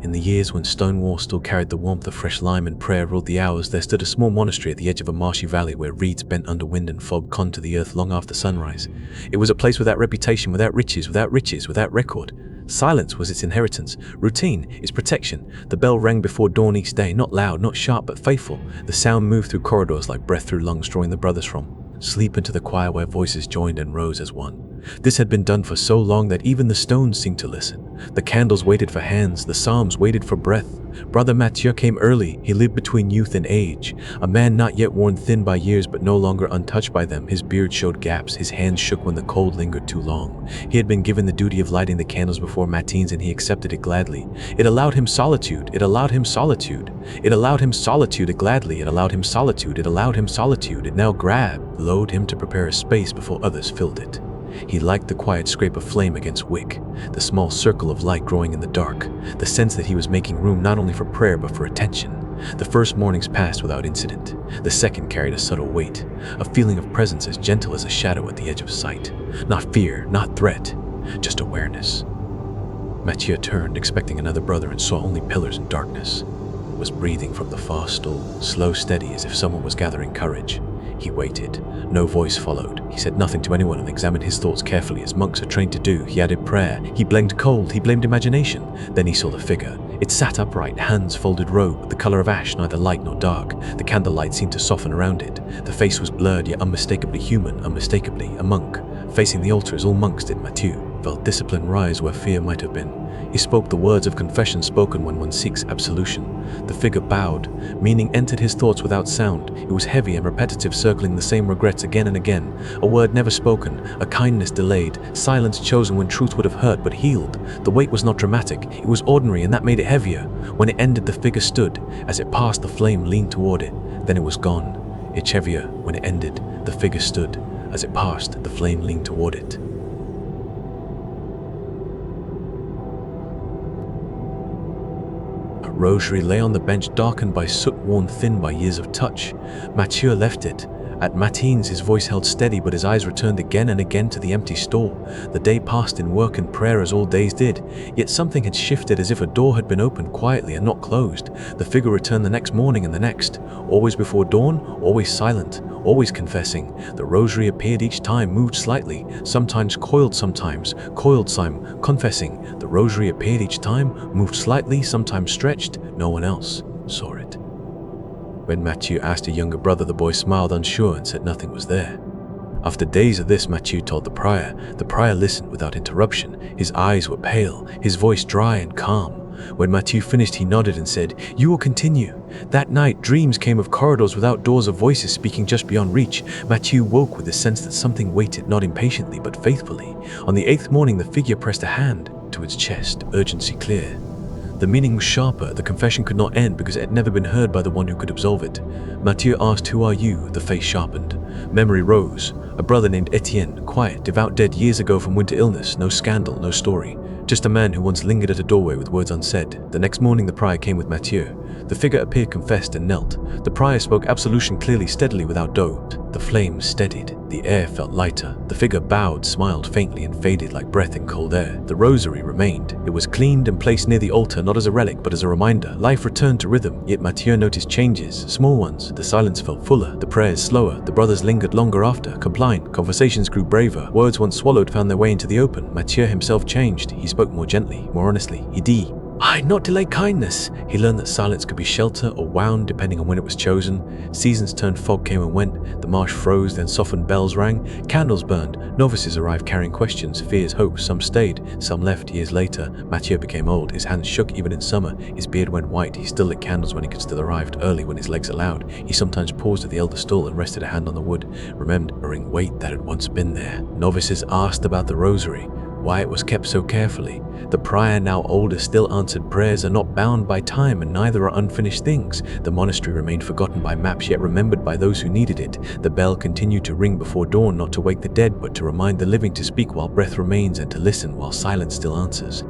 In the years when stone walls still carried the warmth of fresh lime and prayer ruled the hours, there stood a small monastery at the edge of a marshy valley where reeds bent under wind and fog clung to the earth long after sunrise. It was a place without reputation, without riches, without record. Silence was its inheritance, routine, its protection. The bell rang before dawn each day, not loud, not sharp, but faithful. The sound moved through corridors like breath through lungs, drawing the brothers from sleep into the choir where voices joined and rose as one. This had been done for so long that even the stones seemed to listen. The candles waited for hands, the psalms waited for breath. Brother Mathieu came early. He lived between youth and age, a man not yet worn thin by years but no longer untouched by them. His beard showed gaps, his hands shook when the cold lingered too long. He had been given the duty of lighting the candles before matins and he accepted it gladly. It allowed him solitude, it allowed him solitude. It allowed him solitude gladly, it allowed him solitude, it allowed him solitude. It now allowed him to prepare a space before others filled it. He liked the quiet scrape of flame against wick, the small circle of light growing in the dark, the sense that he was making room not only for prayer but for attention. The first mornings passed without incident. The second carried a subtle weight, a feeling of presence as gentle as a shadow at the edge of sight. Not fear, not threat, just awareness. Mathieu turned, expecting another brother, and saw only pillars and darkness. Was breathing from the far stool, slow, steady, as if someone was gathering courage. He waited. No voice followed. He said nothing to anyone and examined his thoughts carefully as monks are trained to do. He added prayer. He blamed cold. He blamed imagination. Then he saw the figure. It sat upright, hands folded, robe, the color of ash, neither light nor dark. The candlelight seemed to soften around it. The face was blurred yet unmistakably human, unmistakably a monk. Facing the altar as all monks did, Mathieu felt discipline rise where fear might have been. He spoke the words of confession spoken when one seeks absolution. The figure bowed. Meaning entered his thoughts without sound. It was heavy and repetitive, circling the same regrets again and again. A word never spoken, a kindness delayed, silence chosen when truth would have hurt but healed. The weight was not dramatic, it was ordinary, and that made it heavier. When it ended, the figure stood. As it passed, the flame leaned toward it. Then it was gone. It's heavier. When it ended, the figure stood. As it passed, the flame leaned toward it. A rosary lay on the bench, darkened by soot, worn thin by years of touch. Mathieu left it. At matins, his voice held steady, but his eyes returned again and again to the empty stall. The day passed in work and prayer as all days did, yet something had shifted, as if a door had been opened quietly and not closed. The figure returned the next morning and the next, always before dawn, always silent, always confessing. The rosary appeared each time, moved slightly, sometimes coiled, confessing. The rosary appeared each time, moved slightly, sometimes stretched. No one else saw it. When Mathieu asked a younger brother, the boy smiled, unsure, and said nothing was there. After days of this, Mathieu told the prior. The prior listened without interruption. His eyes were pale, his voice dry and calm. When Mathieu finished, he nodded and said, "You will continue." That night, dreams came of corridors without doors, of voices speaking just beyond reach. Mathieu woke with the sense that something waited, not impatiently, but faithfully. On the 8th morning, the figure pressed a hand to its chest, urgency clear. The meaning was sharper. The confession could not end because it had never been heard by the one who could absolve it. Mathieu asked, "Who are you?" The face sharpened. Memory rose. A brother named Etienne, quiet, devout, dead years ago from winter illness. No scandal, no story. Just a man who once lingered at a doorway with words unsaid. The next morning, the prior came with Mathieu. The figure appeared, confessed, and knelt. The prior spoke absolution clearly, steadily, without doubt. The flames steadied. The air felt lighter. The figure bowed, smiled faintly, and faded like breath in cold air. The rosary remained. It was cleaned and placed near the altar, not as a relic, but as a reminder. Life returned to rhythm, yet Mathieu noticed changes, small ones. The silence felt fuller, the prayers slower. The brothers lingered longer after, compliant. Conversations grew braver. Words once swallowed found their way into the open. Mathieu himself changed. He spoke more gently, more honestly. I not delay kindness. He learned that silence could be shelter or wound depending on when it was chosen. Seasons turned, fog came and went. The marsh froze, then softened, bells rang. Candles burned. Novices arrived carrying questions, fears, hopes. Some stayed, some left. Years later, Mathieu became old. His hands shook even in summer. His beard went white. He still lit candles when he could still arrive, early when his legs allowed. He sometimes paused at the elder stool and rested a hand on the wood, remembering weight that had once been there. Novices asked about the rosary, why it was kept so carefully. The prior, now older, still answered prayers are not bound by time, and neither are unfinished things. The monastery remained forgotten by maps, yet remembered by those who needed it. The bell continued to ring before dawn, not to wake the dead, but to remind the living to speak while breath remains and to listen while silence still answers.